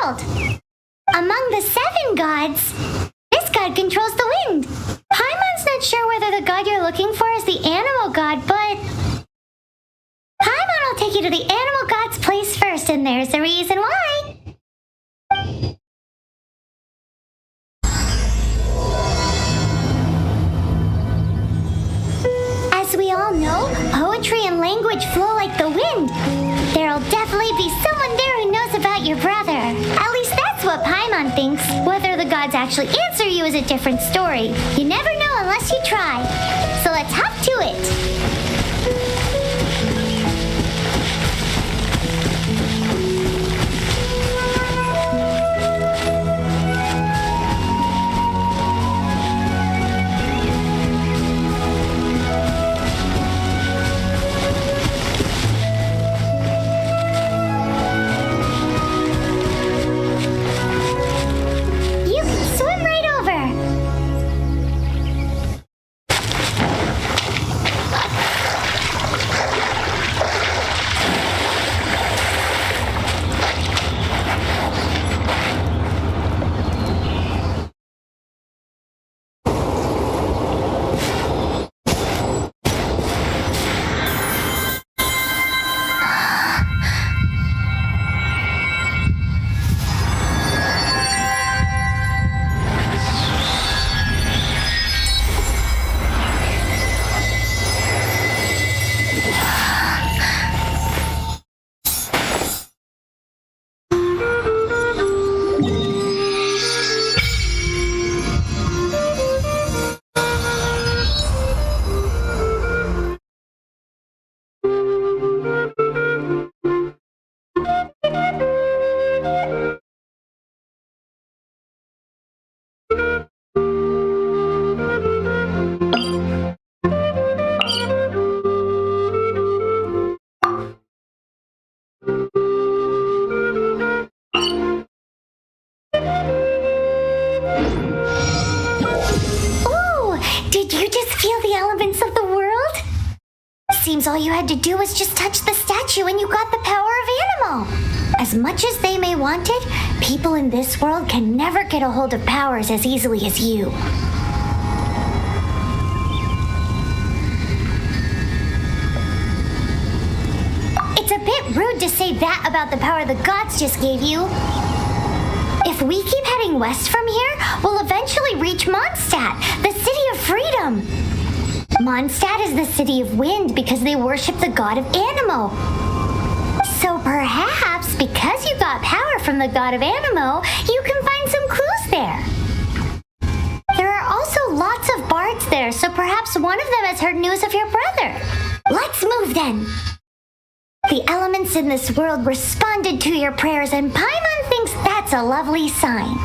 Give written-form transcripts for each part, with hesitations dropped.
world. Among the 7 gods, this god controls the wind. Paimon's not sure whether the god you're looking for is the animal god, but Paimon will take you to the animal god's place first, and there's the reason why. As we all know, poetry and language flow like the wind. There'll definitely be someone there who knows about your brother. At least that's what Paimon thinks. Whether the gods actually answer you is a different story. You never know unless you try. So let's hop to it. Seems all you had to do was just touch the statue and you got the power of animal. As much as they may want it, people in this world can never get a hold of powers as easily as you. It's a bit rude to say that about the power the gods just gave you. If we keep heading west from here, we'll eventually reach Mondstadt, the city of freedom. Mondstadt is the city of wind because they worship the god of Anemo. So perhaps because you got power from the god of Anemo, you can find some clues there. There are also lots of bards there, so perhaps one of them has heard news of your brother. Let's move then. The elements in this world responded to your prayers, and Paimon thinks that's a lovely sign.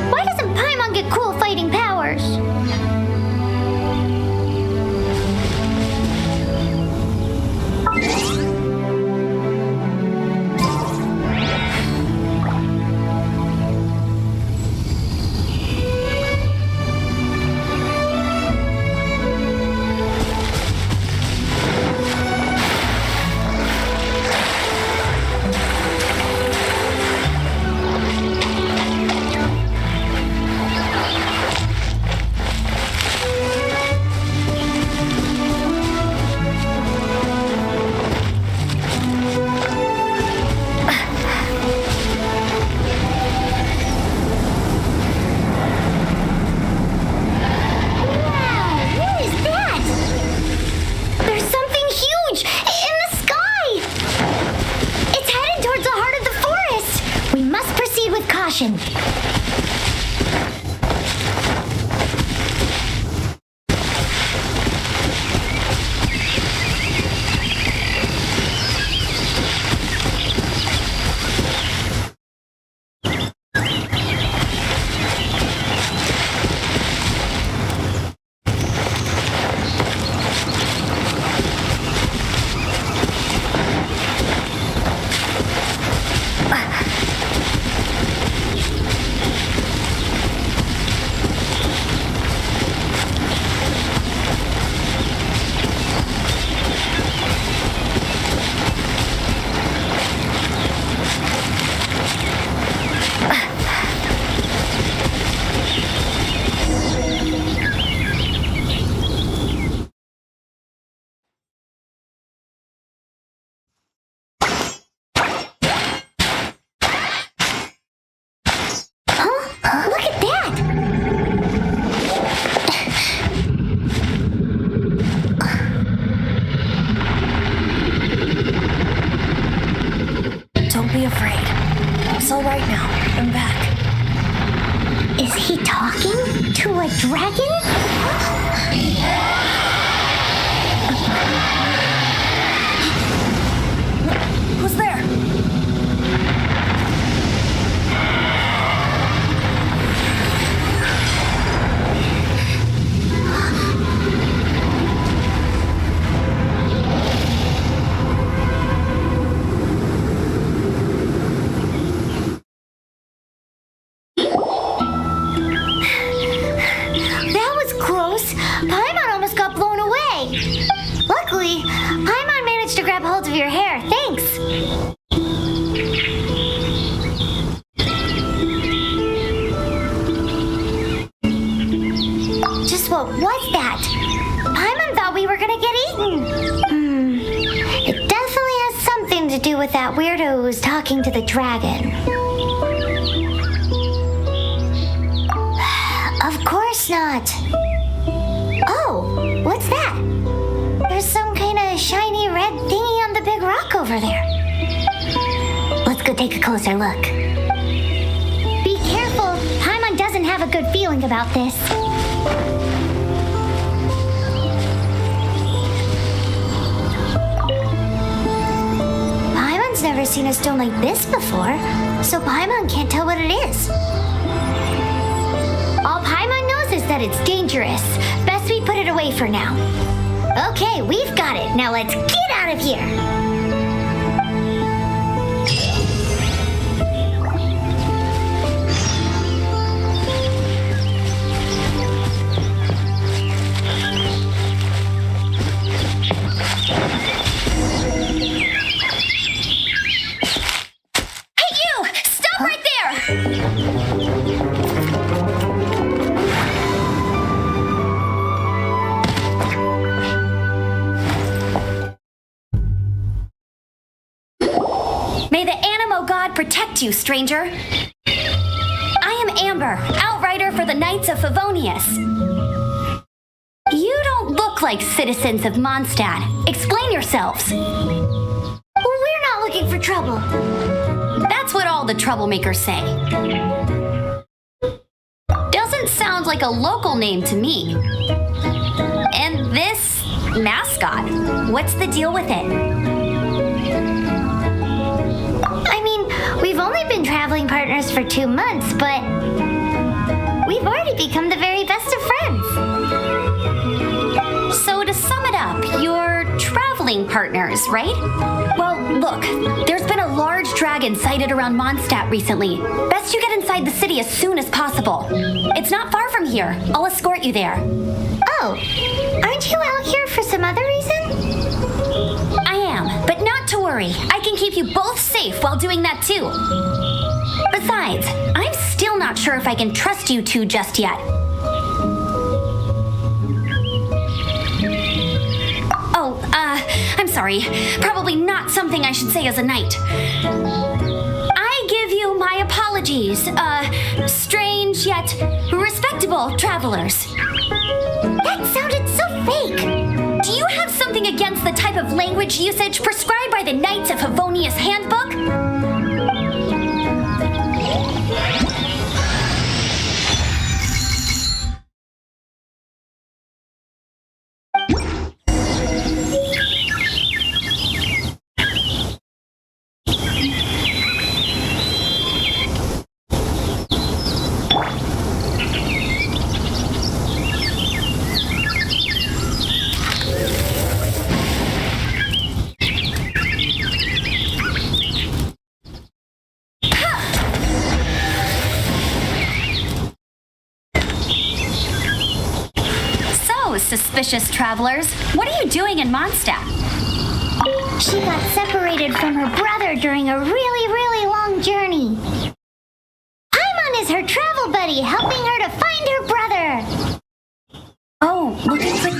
Why doesn't Paimon get cool fighting powers? caution. Look at that! Don't be afraid. It's all right now. I'm back. Is he talking to a dragon? Who's there? That was close. Paimon almost got blown away. Luckily, Paimon managed to grab hold of your hair. Thanks. Just what was that? Paimon thought we were gonna get eaten. It definitely has something to do with that weirdo who was talking to the dragon. Of course not. Oh, what's that? There's some kind of shiny red thingy on the big rock over there. Let's go take a closer look. Be careful. Paimon doesn't have a good feeling about this. Paimon's never seen a stone like this before, so Paimon can't tell what it is. All Paimon knows is that it's dangerous. Best we put it away for now. Okay, we've got it. Now let's get out of here. Hey, you! Stop right there! May the Animo God protect you, stranger. I am Amber, outrider for the Knights of Favonius. You don't look like citizens of Mondstadt. Explain yourselves. Well, we're not looking for trouble. That's what all the troublemakers say. Doesn't sound like a local name to me. And this mascot, what's the deal with it? I mean, we've only been traveling partners for 2 months, but we've already become the very best of friends. So to sum it up, you're traveling partners, right? Well, look, there's been a large dragon sighted around Mondstadt recently. Best you get inside the city as soon as possible. It's not far from here. I'll escort you there. Oh, aren't you out here for some other reason? I am, but not to worry. I can keep you both safe while doing that too. Besides, I'm still not sure if I can trust you two just yet. Oh, I'm sorry. Probably not something I should say as a knight. I give you my apologies, strange yet respectable travelers. That sounded so fake. Do you have something against the type of language usage prescribed by the Knights of Favonius Handbook? suspicious travelers. What are you doing in Mondstadt? She got separated from her brother during a really long journey. Paimon is her travel buddy, helping her to find her brother. Oh, looking for...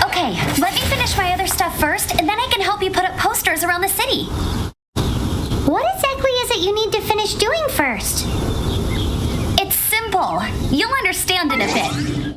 Okay, let me finish my other stuff first, and then I can help you put up posters around the city. What exactly is it you need to finish doing first? It's simple. You'll understand in a bit.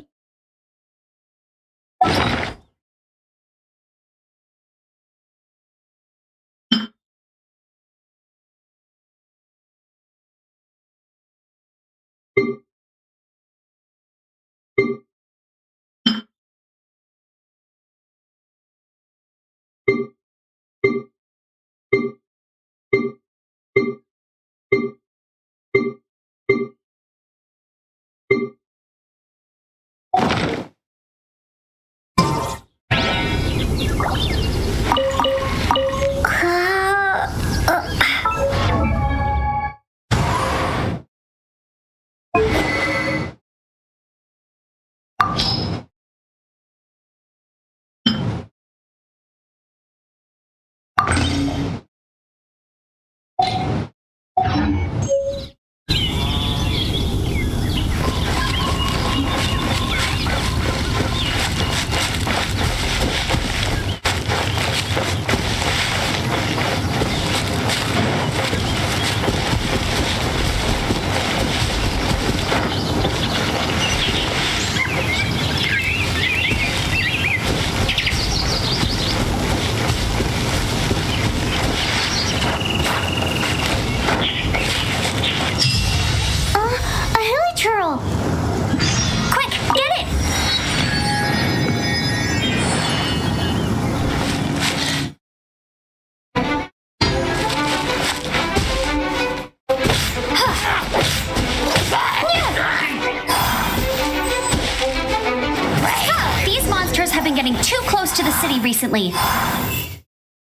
Recently.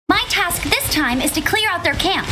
My task this time is to clear out their camp.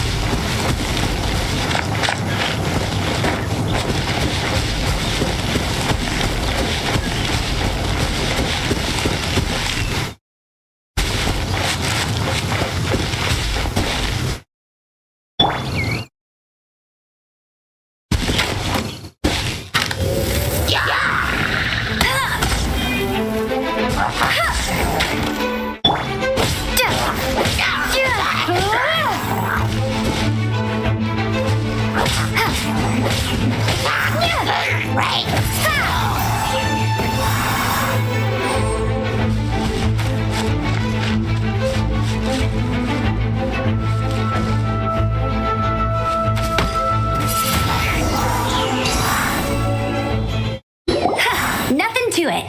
Nothing to it.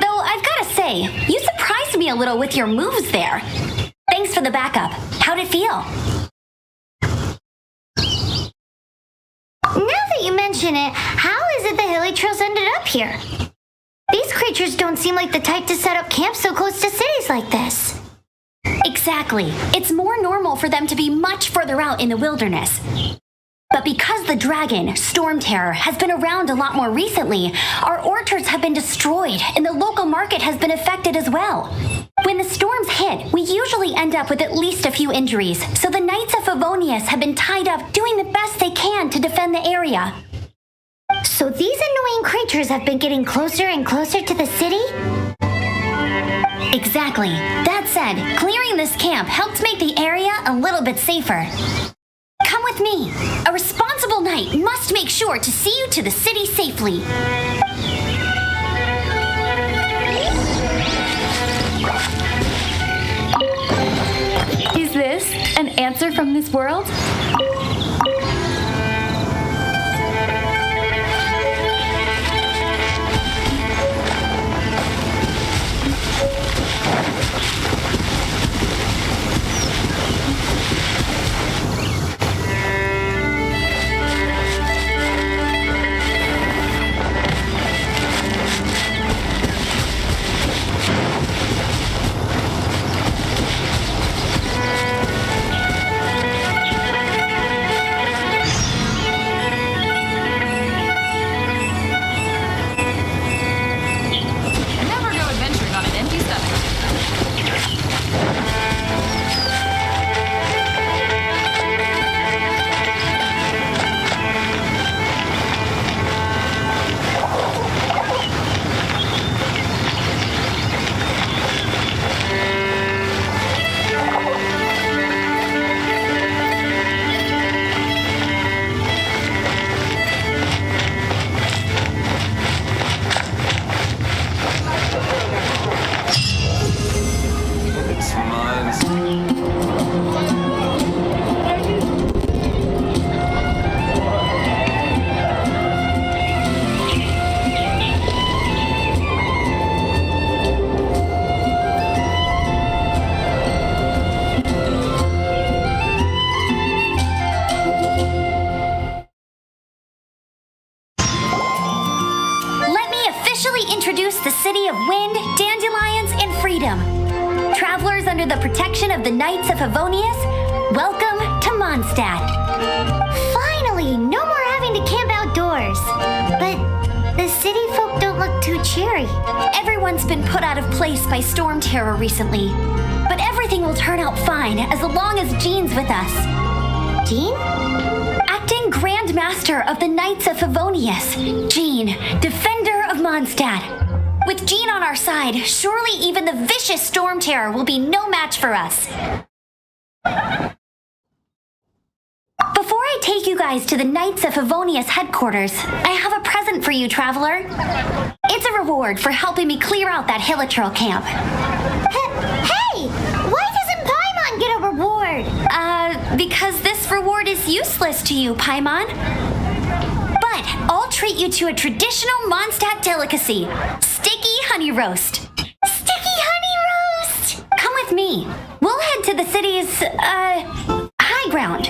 Though I've got to say, you surprised me a little with your moves there. Thanks for the backup. How'd it feel? Now that you mention it, how is it the Hilly Trails ended up here? These creatures don't seem like the type to set up camp so close to cities like this. Exactly. It's more normal for them to be much further out in the wilderness. But because the dragon, Storm Terror, has been around a lot more recently, our orchards have been destroyed and the local market has been affected as well. When the storms hit, we usually end up with at least a few injuries, so the Knights of Favonius have been tied up doing the best they can to defend the area. So these annoying creatures have been getting closer and closer to the city? Exactly. That said, clearing this camp helps make the area a little bit safer. Come with me. A responsible knight must make sure to see you to the city safely. Is this an answer from this world? wind, dandelions, and freedom. Travelers under the protection of the Knights of Favonius, welcome to Mondstadt. Finally, no more having to camp outdoors. But the city folk don't look too cheery. Everyone's been put out of place by storm terror recently. But everything will turn out fine as long as Jean's with us. Jean? Acting Grand Master of the Knights of Favonius, Jean, Defender of Mondstadt. With Jean on our side, surely even the vicious storm terror will be no match for us. Before I take you guys to the Knights of Favonius headquarters, I have a present for you, traveler. It's a reward for helping me clear out that Hilichurl camp. Hey! Why doesn't Paimon get a reward? Because this reward is useless to you, Paimon. But I'll treat you to a traditional Mondstadt delicacy, sticky honey roast. Sticky honey roast! Come with me. We'll head to the city's, high ground.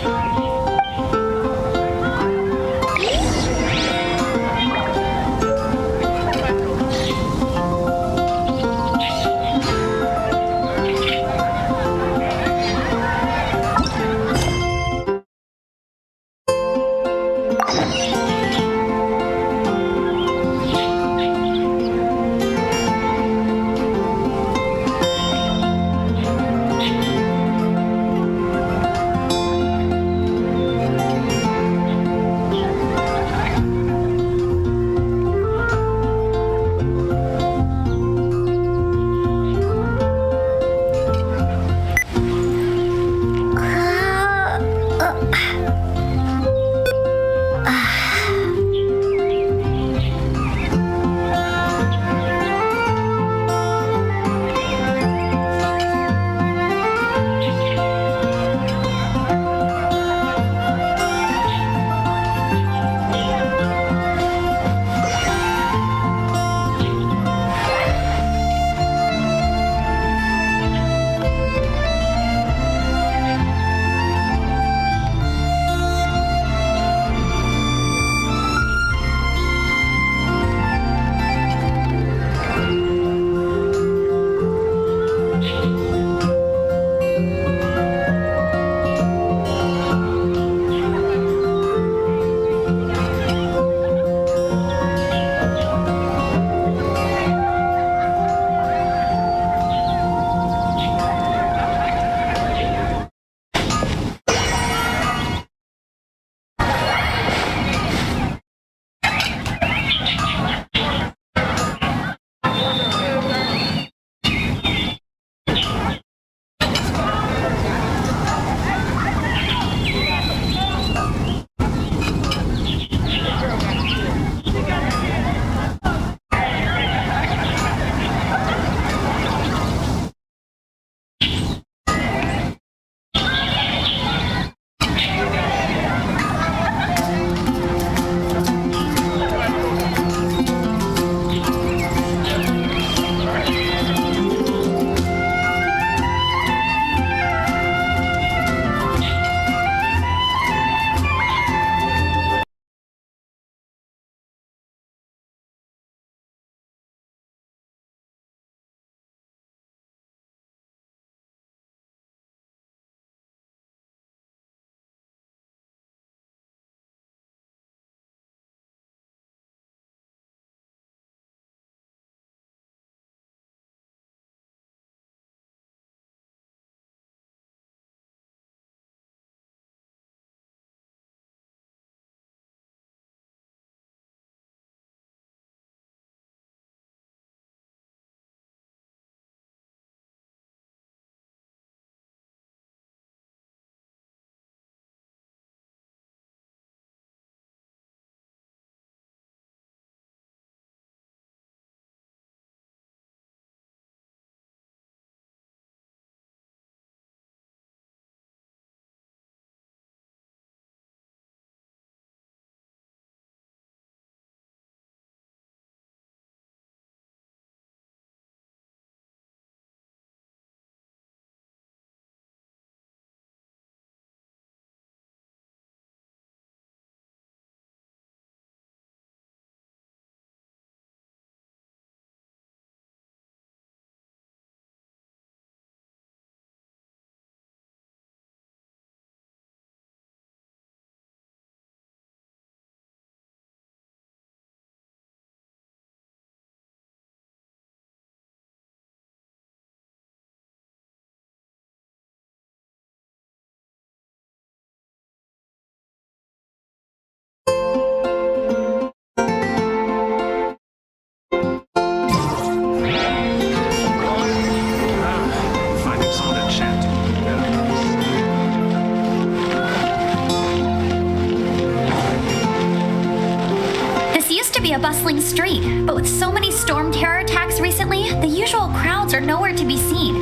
a bustling street, but with so many storm terror attacks recently, the usual crowds are nowhere to be seen.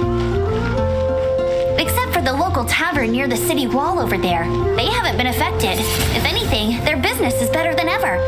Except for the local tavern near the city wall over there. They haven't been affected. If anything, their business is better than ever.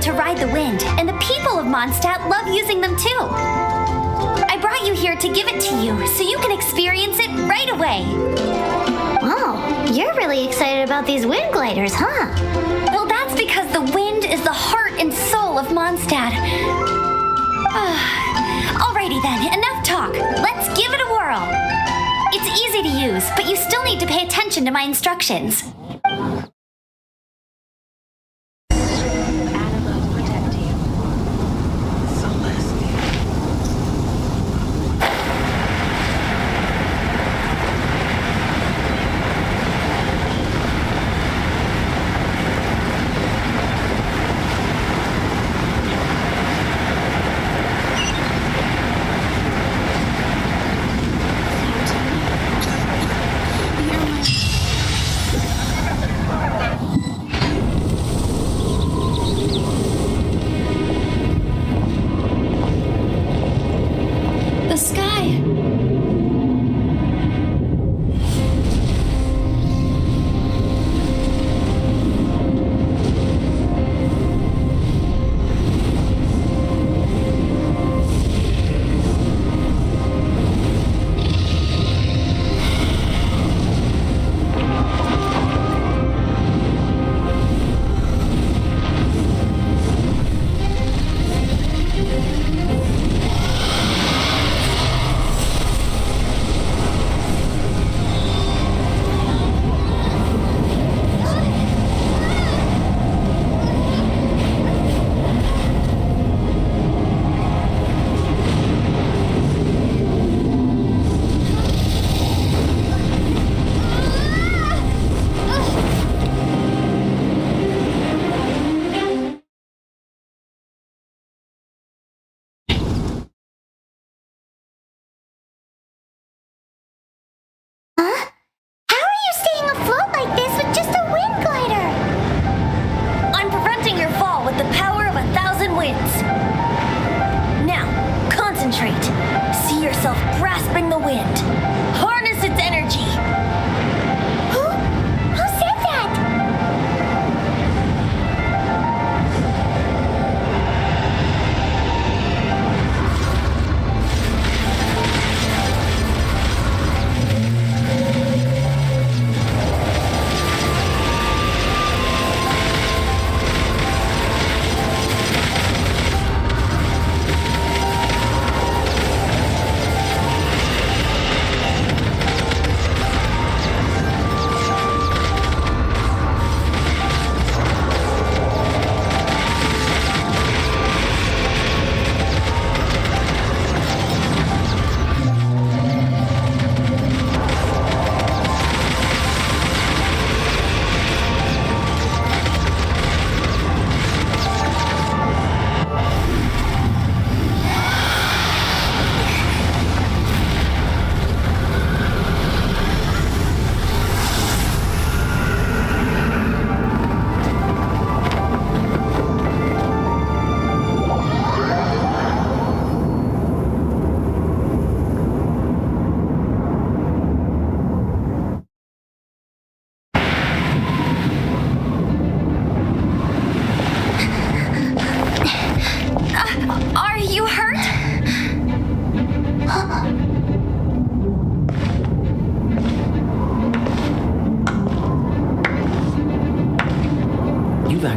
To ride the wind, and the people of Mondstadt love using them too. I brought you here to give it to you so you can experience it right away. Oh, you're really excited about these wind gliders, huh? Well, that's because the wind is the heart and soul of Mondstadt. Alrighty then, enough talk. Let's give it a whirl. It's easy to use, but you still need to pay attention to my instructions.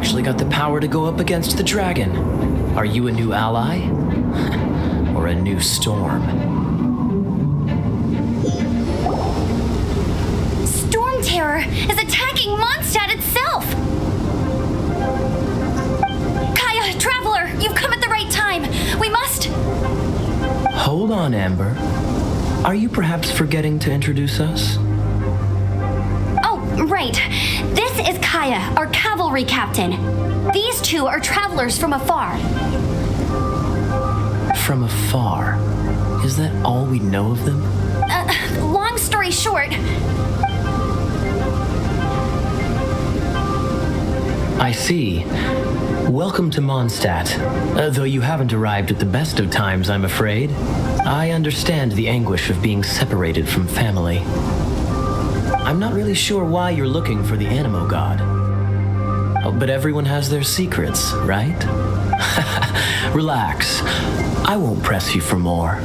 actually got the power to go up against the dragon. Are you a new ally? Or a new storm? Storm Terror is attacking Mondstadt itself! Kaya, Traveler, you've come at the right time. We must... Hold on, Amber. Are you perhaps forgetting to introduce us? Oh, right. This is Kaya, our cavalry captain. These two are travelers from afar. From afar? Is that all we know of them? Long story short... I see. Welcome to Mondstadt. Though you haven't arrived at the best of times, I'm afraid. I understand the anguish of being separated from family. I'm not really sure why you're looking for the Animo God. Oh, but everyone has their secrets, right? Relax. I won't press you for more.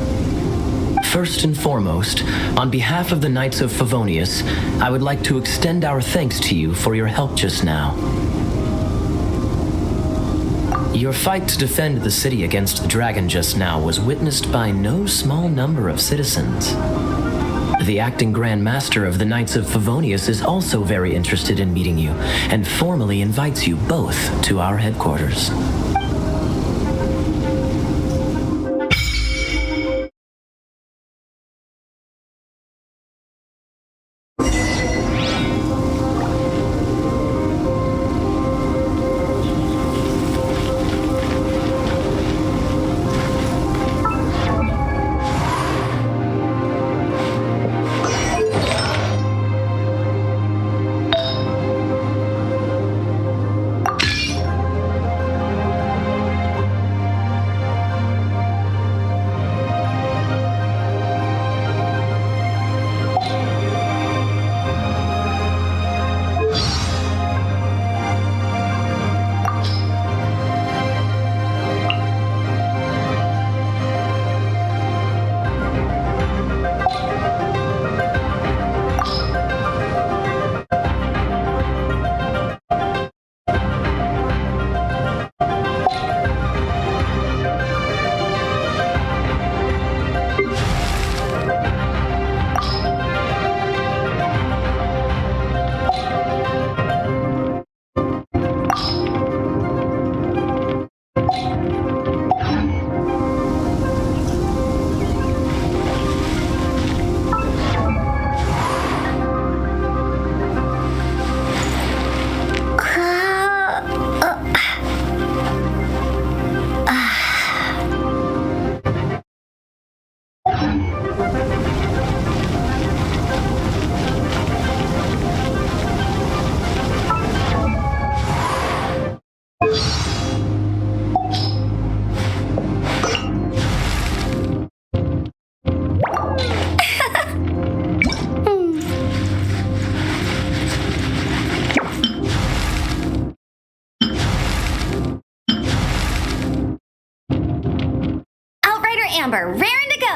First and foremost, on behalf of the Knights of Favonius, I would like to extend our thanks to you for your help just now. Your fight to defend the city against the dragon just now was witnessed by no small number of citizens. The acting Grand Master of the Knights of Favonius is also very interested in meeting you, and formally invites you both to our headquarters. Amber, raring to go!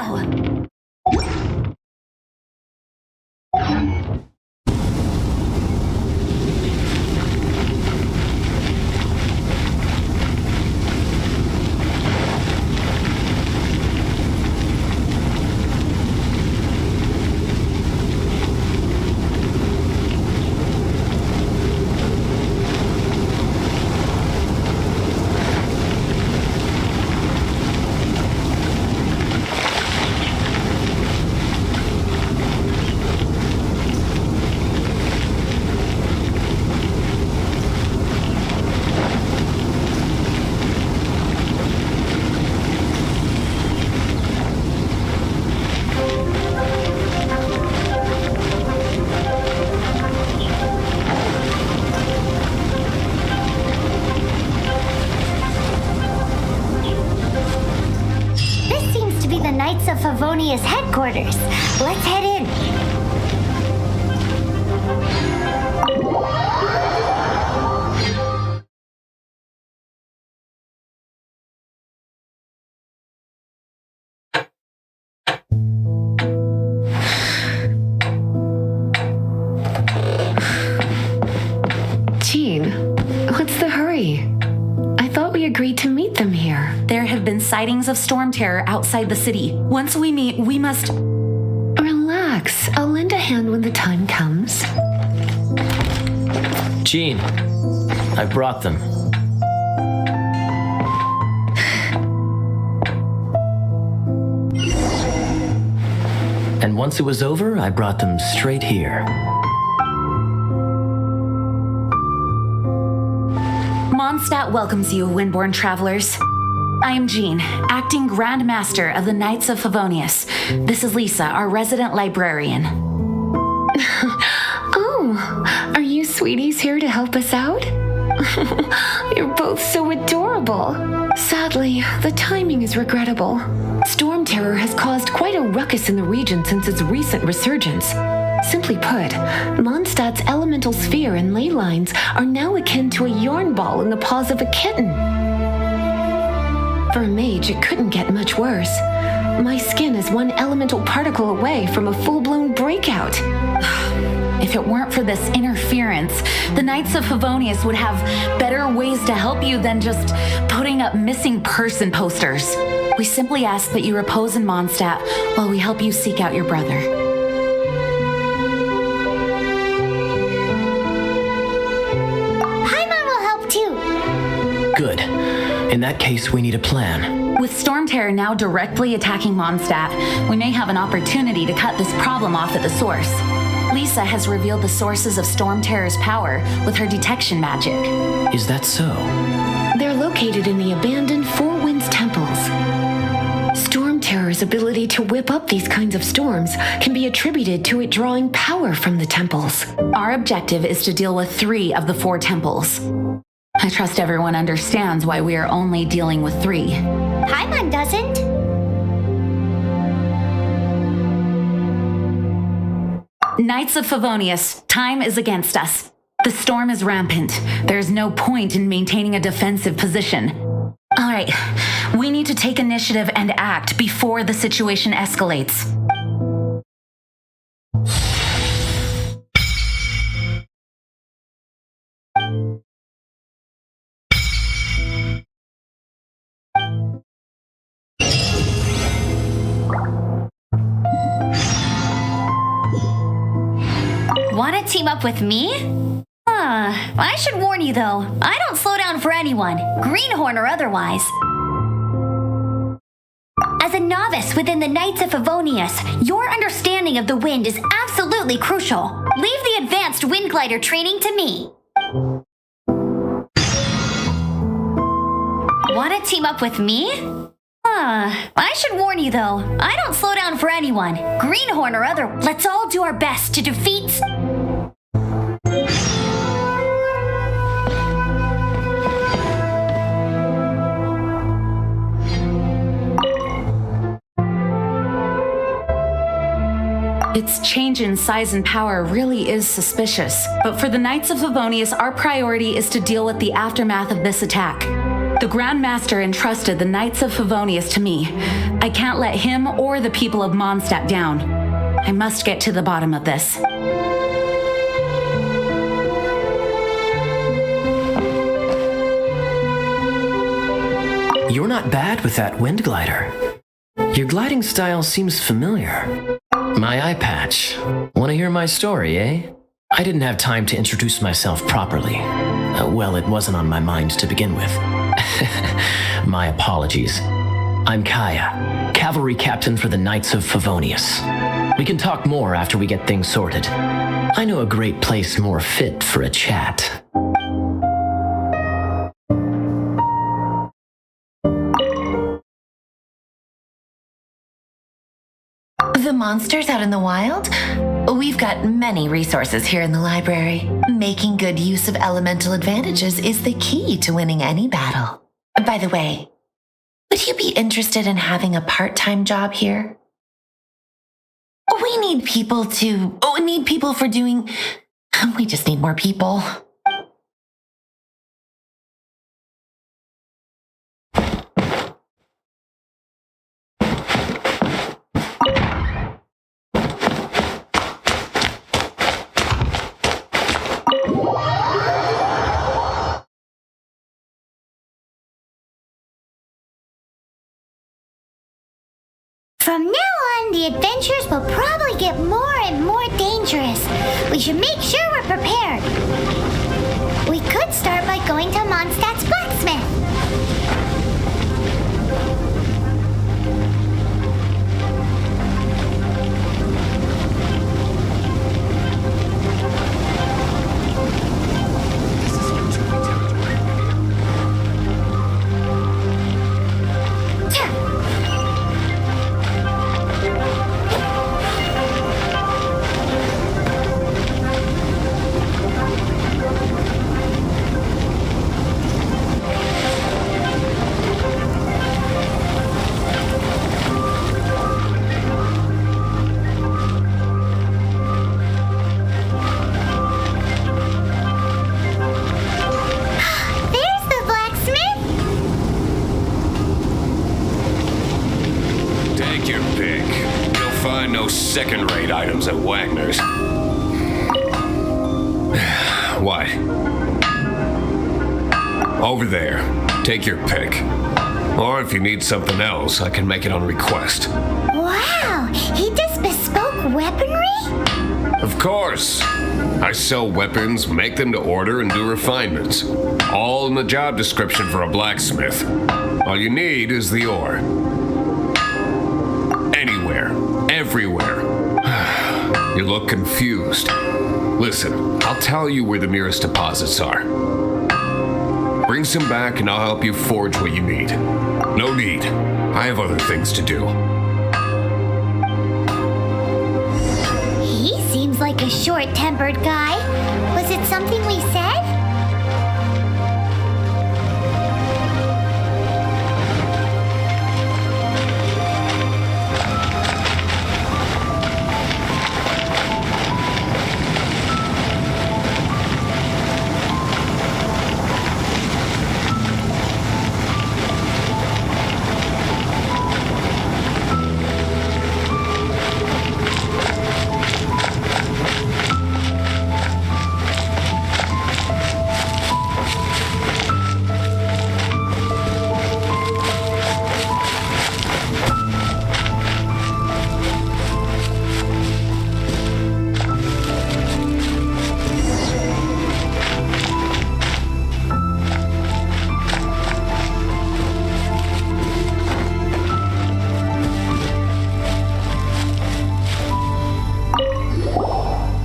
Knights of Favonius headquarters. Let's head in. Jean, what's the hurry? story? I thought we agreed to meet them here. There have been sightings of storm terror outside the city. Once we meet, we must... Relax. I'll lend a hand when the time comes. Jean, I brought them. And once it was over, I brought them straight here. Mondstadt welcomes you, Windborn travelers. I am Jean, acting Grand Master of the Knights of Favonius. This is Lisa, our resident librarian. Oh, are you sweeties here to help us out? You're both so adorable. Sadly, the timing is regrettable. Storm terror has caused quite a ruckus in the region since its recent resurgence. Simply put, Mondstadt's elemental sphere and ley lines are now akin to a yarn ball in the paws of a kitten. For a mage, it couldn't get much worse. My skin is one elemental particle away from a full-blown breakout. If it weren't for this interference, the Knights of Favonius would have better ways to help you than just putting up missing person posters. We simply ask that you repose in Mondstadt while we help you seek out your brother. Paimon will help too. Good. In that case, we need a plan. With Storm Terror now directly attacking Mondstadt, we may have an opportunity to cut this problem off at the source. Lisa has revealed the sources of Storm Terror's power with her detection magic. Is that so? They're located in the abandoned Four Winds temples. Storm Terror's ability to whip up these kinds of storms can be attributed to it drawing power from the temples. Our objective is to deal with 3 of the 4 temples. I trust everyone understands why we are only dealing with 3. Paimon doesn't. Knights of Favonius, time is against us. The storm is rampant. There's no point in maintaining a defensive position. All right, we need to take initiative and act before the situation escalates. Want to team up with me? I should warn you though, I don't slow down for anyone, greenhorn or otherwise. As a novice within the Knights of Favonius, your understanding of the wind is absolutely crucial. Leave the advanced wind glider training to me. Want to team up with me? I should warn you though, I don't slow down for anyone, greenhorn or other. Let's all do our best to defeat... Its change in size and power really is suspicious. But for the Knights of Favonius, our priority is to deal with the aftermath of this attack. The Grand Master entrusted the Knights of Favonius to me. I can't let him or the people of Mondstadt down. I must get to the bottom of this. You're not bad with that wind glider. Your gliding style seems familiar. My eye patch. Want to hear my story, eh? I didn't have time to introduce myself properly. Well, it wasn't on my mind to begin with. My apologies. I'm Kaya, cavalry captain for the Knights of Favonius. We can talk more after we get things sorted. I know a great place more fit for a chat. The monsters out in the wild? We've got many resources here in the library. Making good use of elemental advantages is the key to winning any battle. By the way, would you be interested in having a part-time job here? We need people for doing... We just need more people. From now on, the adventures will probably get more and more dangerous. We should make sure we're prepared. We could start by going to Mondstadt's blacksmith. Second-rate items at Wagner's. What? Over there. Take your pick. Or if you need something else, I can make it on request. Wow, he does bespoke weaponry? Of course. I sell weapons, make them to order, and do refinements. All in the job description for a blacksmith. All you need is the ore. Anywhere. Everywhere. You look confused. Listen, I'll tell you where the nearest deposits are. Bring some back and I'll help you forge what you need. No need. I have other things to do. He seems like a short-tempered guy. Was it something we said?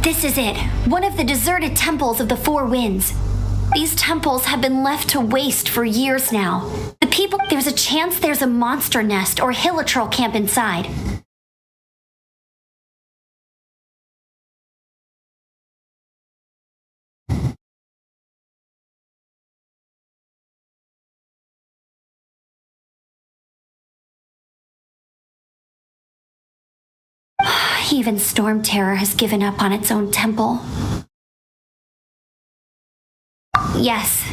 This is it. One of the deserted temples of the Four Winds. These temples have been left to waste for years now. There's a chance there's a monster nest or hilichurl camp inside. Even Storm Terror has given up on its own temple. Yes,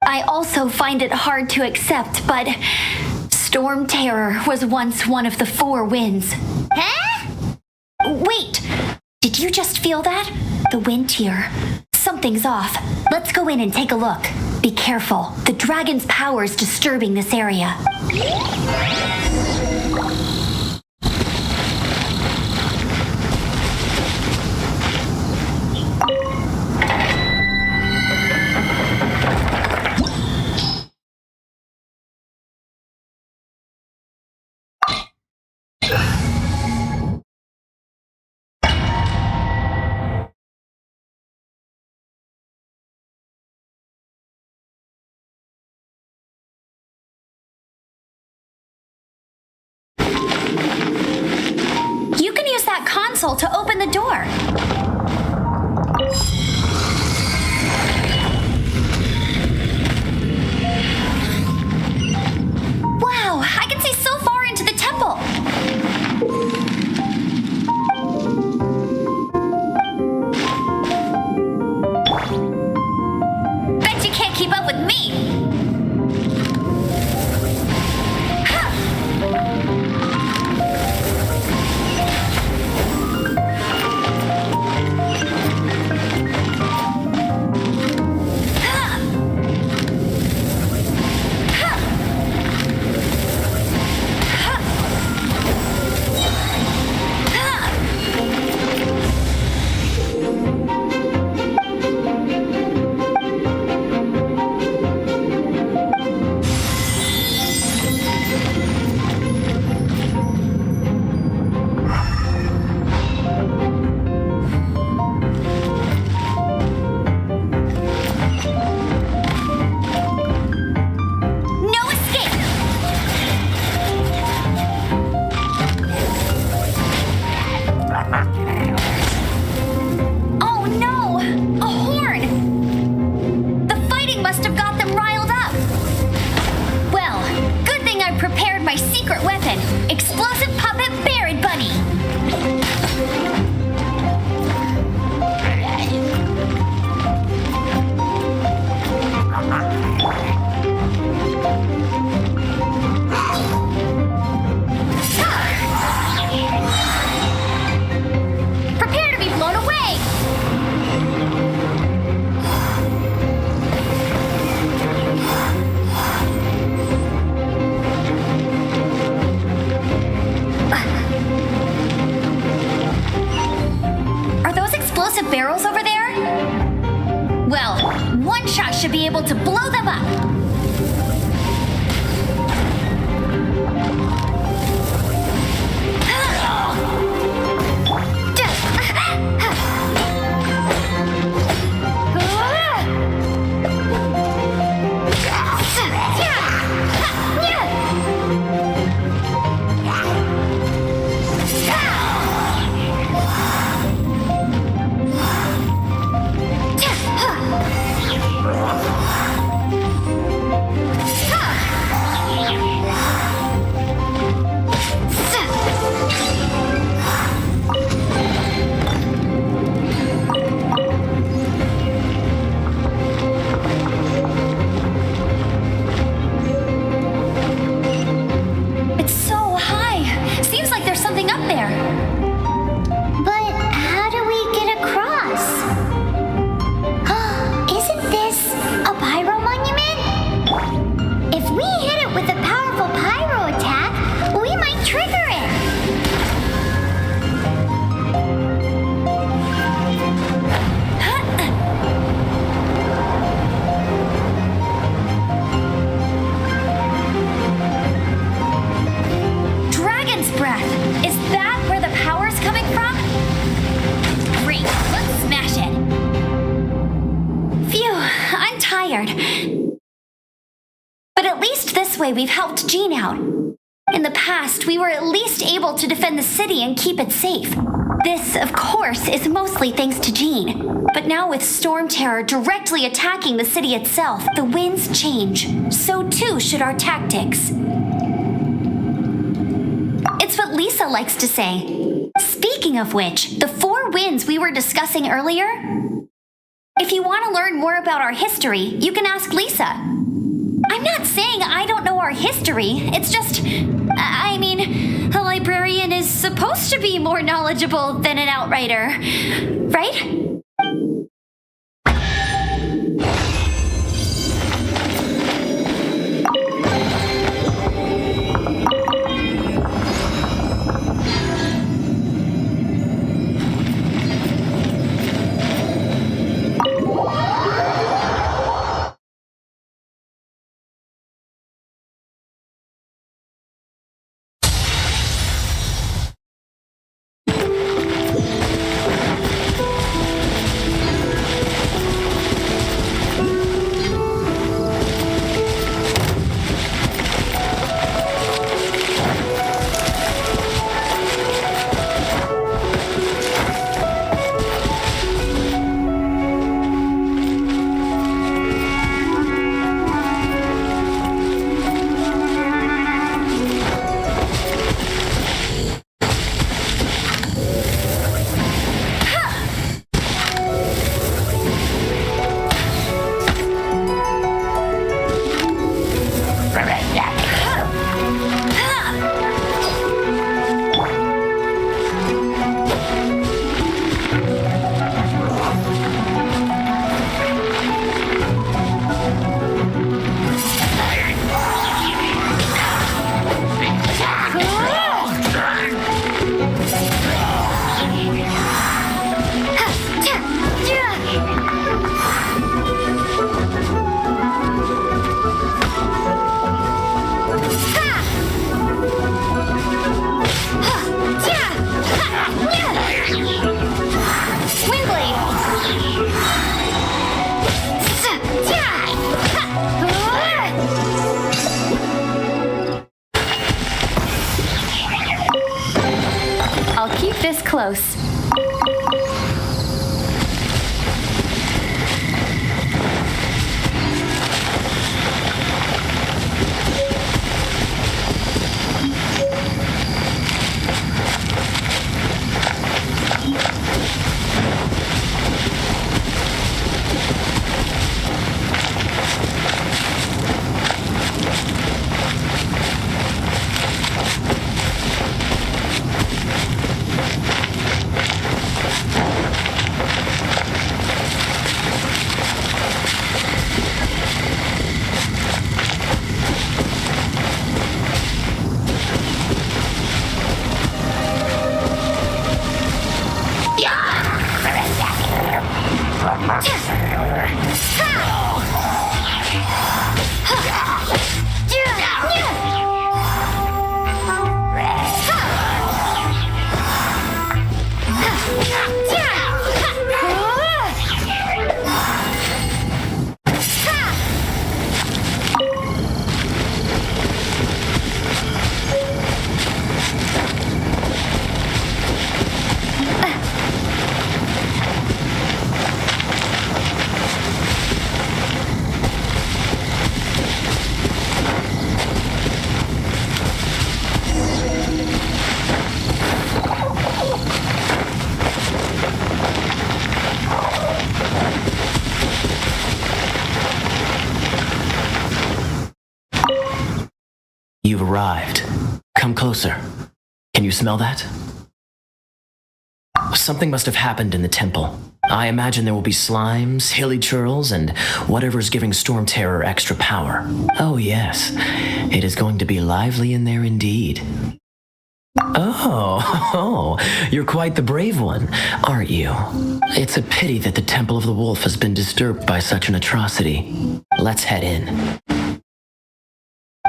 I also find it hard to accept, but Storm Terror was once one of the Four Winds. Huh? Wait, did you just feel that? The wind here. Something's off. Let's go in and take a look. Be careful. The dragon's power is disturbing this area. That console to open the door. Wow, I can see so far into the temple. Bet you can't keep up with me. should be able to blow them up. But at least this way we've helped Jean out. In the past, we were at least able to defend the city and keep it safe. This, of course, is mostly thanks to Jean. But now with Storm Terror directly attacking the city itself, the winds change. So too should our tactics. It's what Lisa likes to say. Speaking of which, the 4 winds we were discussing earlier, if you want to learn more about our history, you can ask Lisa. I'm not saying I don't know our history. It's just, I mean, a librarian is supposed to be more knowledgeable than an outrider, right? I'll keep this close. You've arrived. Come closer. Can you smell that? Something must have happened in the temple. I imagine there will be slimes, hilly churls, and whatever's giving Storm Terror extra power. Oh yes, it is going to be lively in there indeed. Oh, you're quite the brave one, aren't you? It's a pity that the Temple of the Wolf has been disturbed by such an atrocity. Let's head in.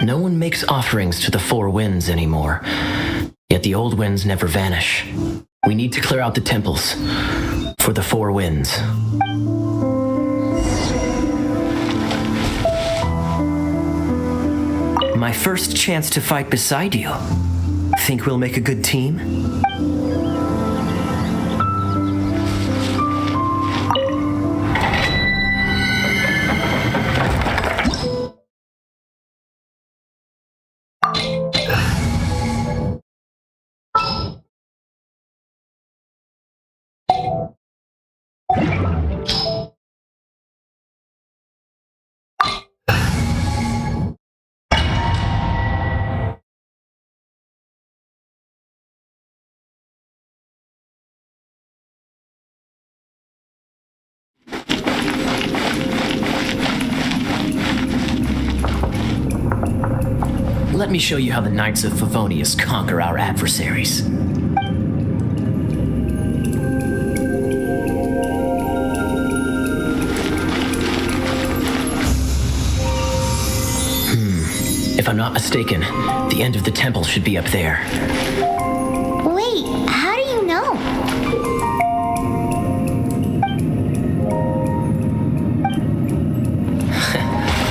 No one makes offerings to the Four Winds anymore, yet the old winds never vanish. We need to clear out the temples for the Four Winds. My first chance to fight beside you. Think we'll make a good team? Let me show you how the Knights of Favonius conquer our adversaries. If I'm not mistaken, the end of the temple should be up there. Wait, how do you know?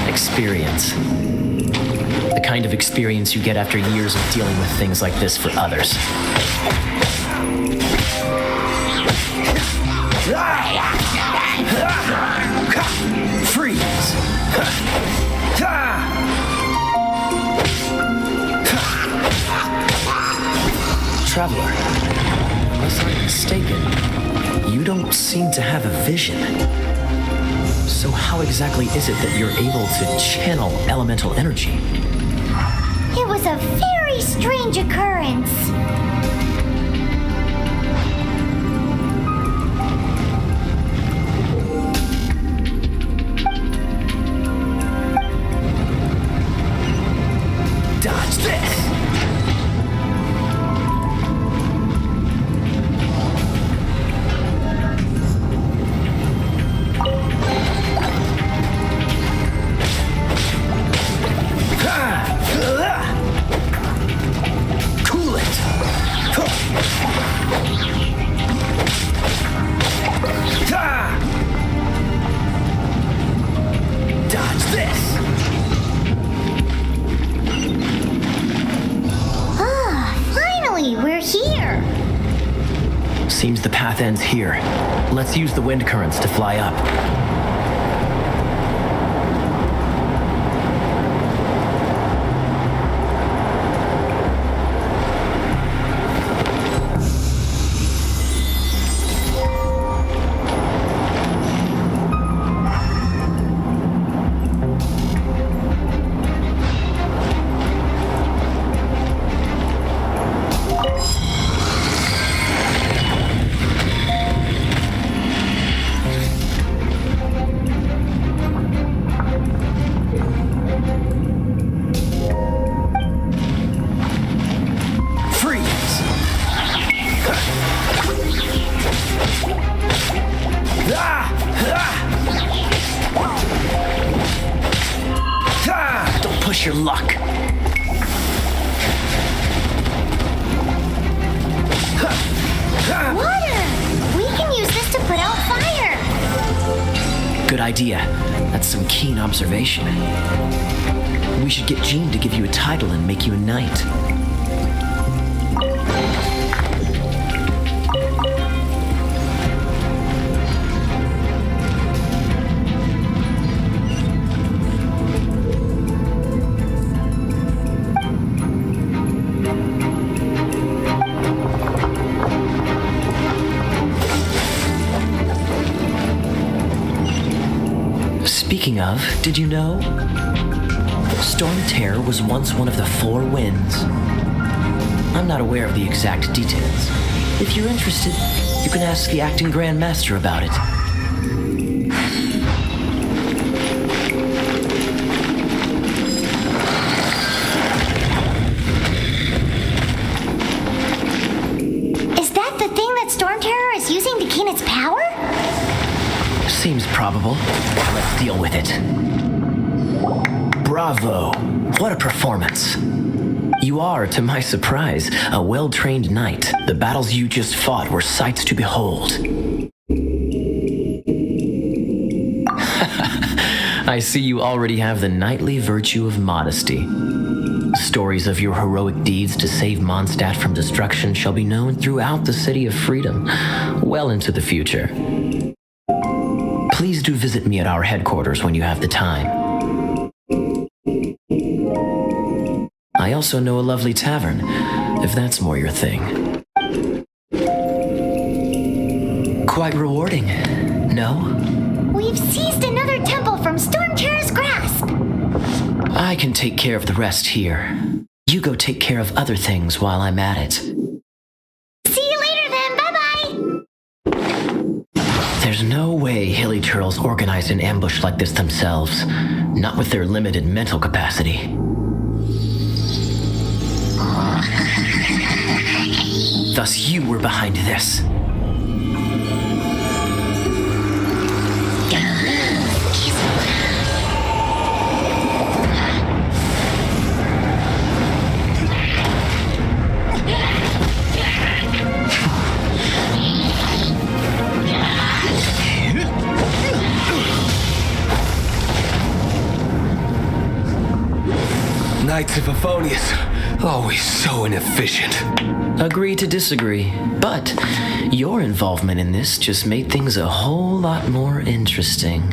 Experience. The kind of experience you get after years of dealing with things like this for others. Freeze! Traveler, unless I'm mistaken, you don't seem to have a vision. So how exactly is it that you're able to channel elemental energy? It was a very strange occurrence. Dodge this! Cool it! Dodge this! Finally, we're here. Seems the path ends here. Let's use the wind currents to fly up. your luck. Water! We can use this to put out fire. Good idea. That's some keen observation. We should get Jean to give you a title and make you a knight. Speaking of, did you know? Storm Terror was once one of the Four Winds. I'm not aware of the exact details. If you're interested, you can ask the acting Grand Master about it. Is that the thing that Storm Terror is using to gain its power? Seems probable. Let's deal with it. Bravo! What a performance. You are, to my surprise, a well-trained knight. The battles you just fought were sights to behold. I see you already have the knightly virtue of modesty. Stories of your heroic deeds to save Mondstadt from destruction shall be known throughout the City of Freedom, well into the future. Please do visit me at our headquarters when you have the time. I also know a lovely tavern, if that's more your thing. Quite rewarding, no? We've seized another temple from Storm Terror's grasp. I can take care of the rest here. You go take care of other things while I'm at it. See you later then, bye-bye. There's no way Hilly Turtles organized an ambush like this themselves, not with their limited mental capacity. Thus you were behind this. Knights of Aphonius, always so inefficient. Agree to disagree, but your involvement in this just made things a whole lot more interesting.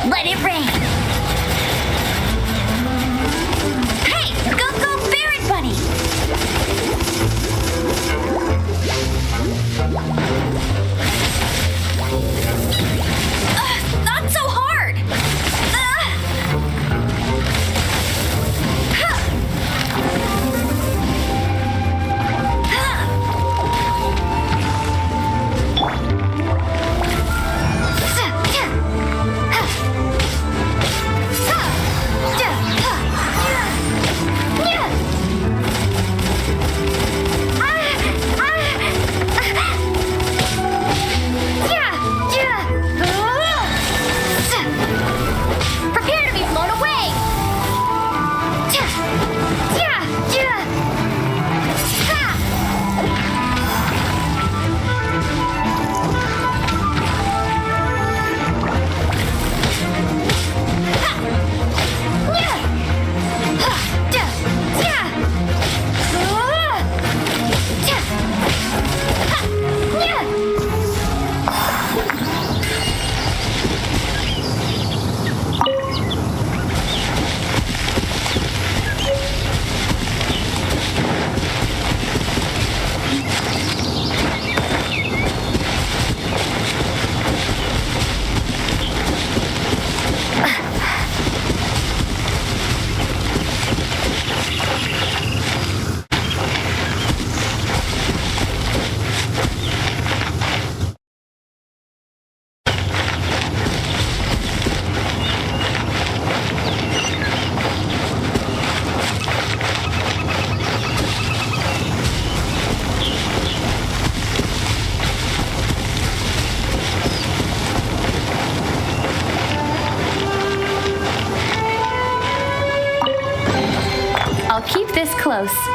Let it rain! Hey! Go, go, Barret Bunny! Not so hard! close.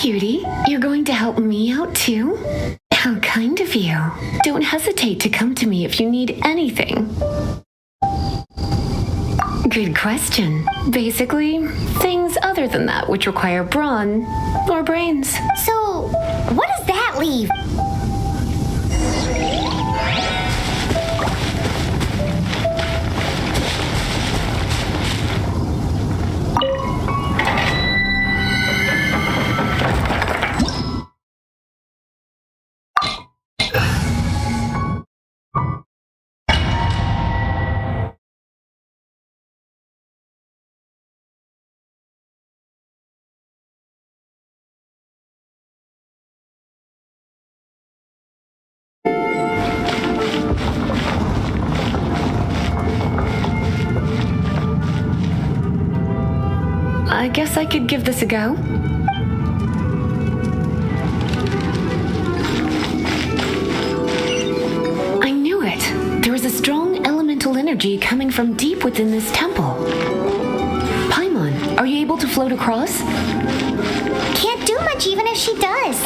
Cutie, you're going to help me out too? How kind of you. Don't hesitate to come to me if you need anything. Good question. Basically, things other than that which require brawn or brains. So, what does that leave? I guess I could give this a go. I knew it. There is a strong elemental energy coming from deep within this temple. Paimon, are you able to float across? Can't do much even if she does.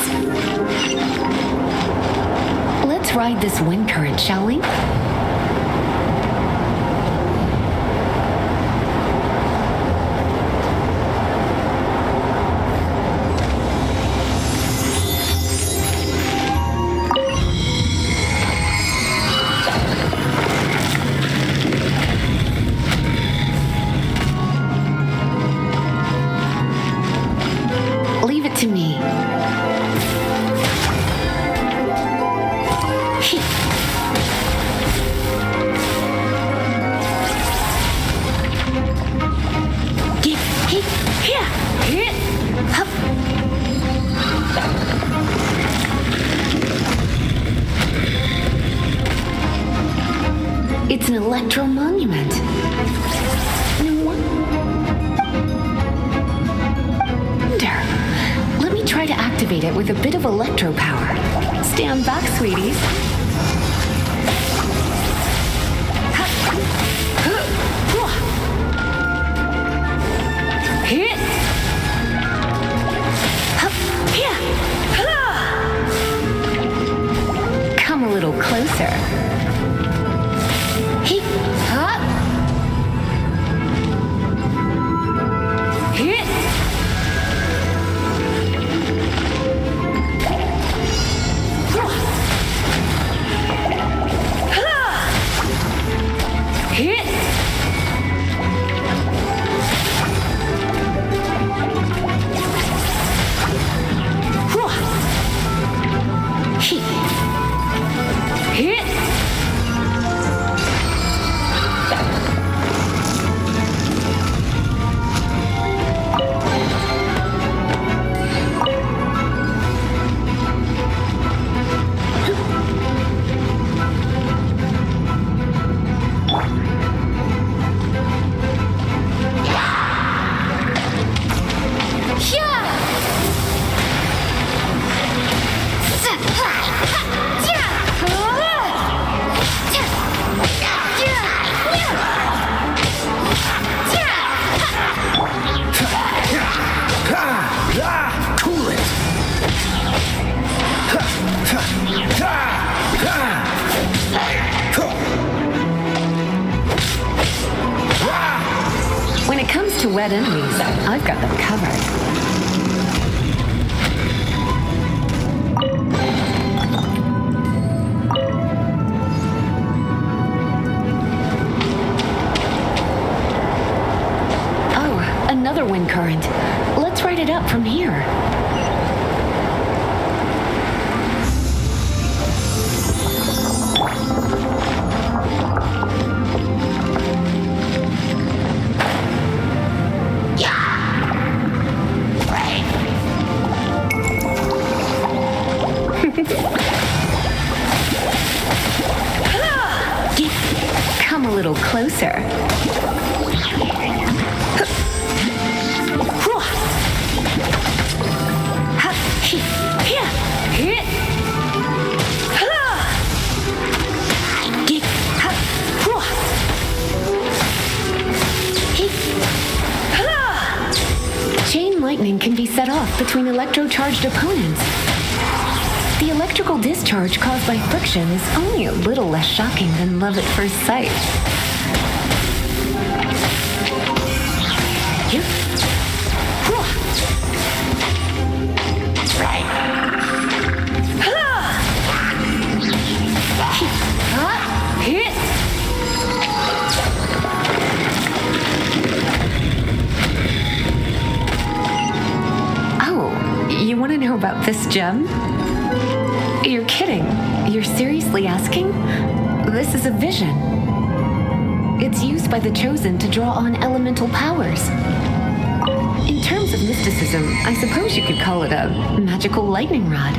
Let's ride this wind current, shall we? Leave it to me. It's an electro monument. No wonder. Let me try to activate it with a bit of electro power. Stand back, sweeties. Come a little closer. When it comes to wet enemies, I've got them covered. Oh, another wind current. Let's ride it up from here. Come a little closer. Chain lightning can be set off between electro-charged opponents. The electrical discharge caused by friction is only a little less shocking than love at first sight. Oh, you want to know about this gem? You're kidding. You're seriously asking? This is a vision. It's used by the Chosen to draw on elemental powers. In terms of mysticism, I suppose you could call it a magical lightning rod.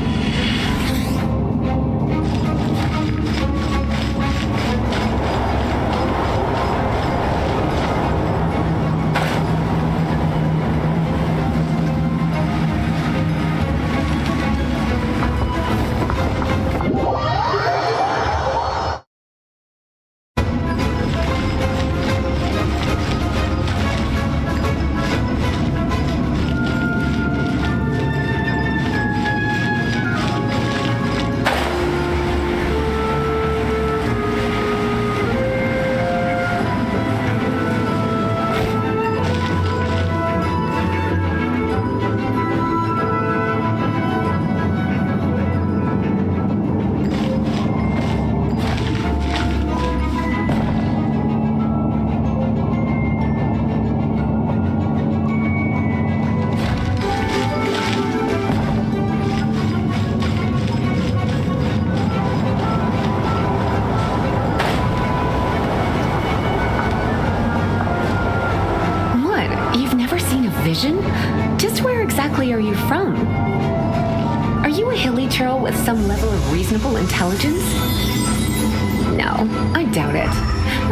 vision? Just where exactly are you from? Are you a hilly churl with some level of reasonable intelligence? No, I doubt it.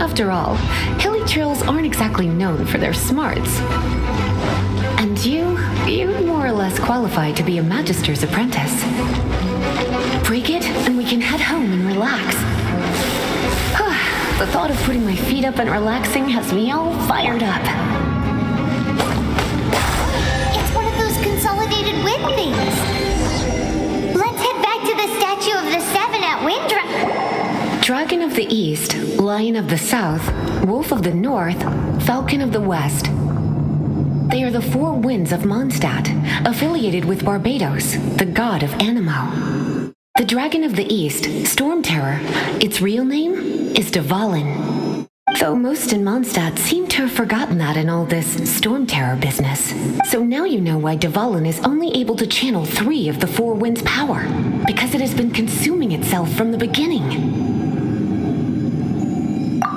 After all, hilly churls aren't exactly known for their smarts. And you'd more or less qualify to be a magister's apprentice. Break it, and we can head home and relax. The thought of putting my feet up and relaxing has me all fired up. It's one of those consolidated wind things. Let's head back to the statue of the Seven at Windra. Dragon of the East, Lion of the South, Wolf of the North, Falcon of the West. They are the four winds of Mondstadt, affiliated with Barbados, the god of Anemo. The Dragon of the East, Storm Terror, its real name is Dvalin. Though most in Mondstadt seem to have forgotten that in all this Storm Terror business. So now you know why Dvalin is only able to channel 3 of the four winds' power, because it has been consuming itself from the beginning.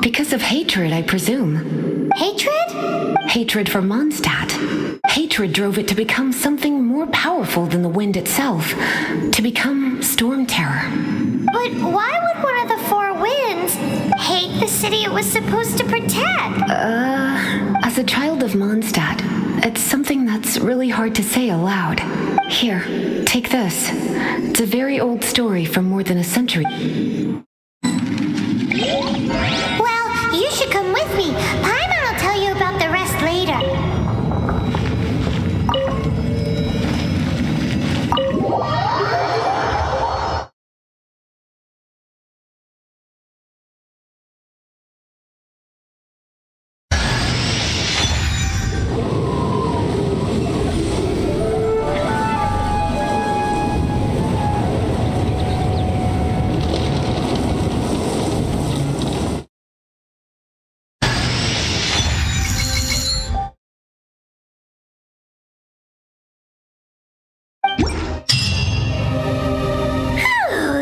Because of hatred, I presume. Hatred? Hatred for Mondstadt. Hatred drove it to become something more powerful than the wind itself, to become Storm Terror. But why would one of the four winds hate the city it was supposed to protect? As a child of Mondstadt, it's something that's really hard to say aloud. Here, take this. It's a very old story from more than a century. Well, you should come with me. Paimon will tell you about the rest later.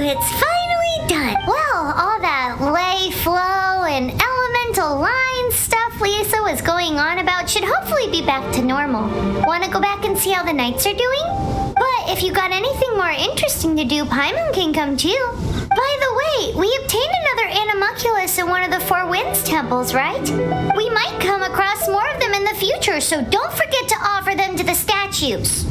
It's finally done. Well, all that lay, flow, and elemental line stuff Lisa was going on about should hopefully be back to normal. Want to go back and see how the knights are doing? But if you got anything more interesting to do, Paimon can come too. By the way, we obtained another Animalculus in one of the Four Winds temples, right? We might come across more of them in the future, so don't forget to offer them to the statues.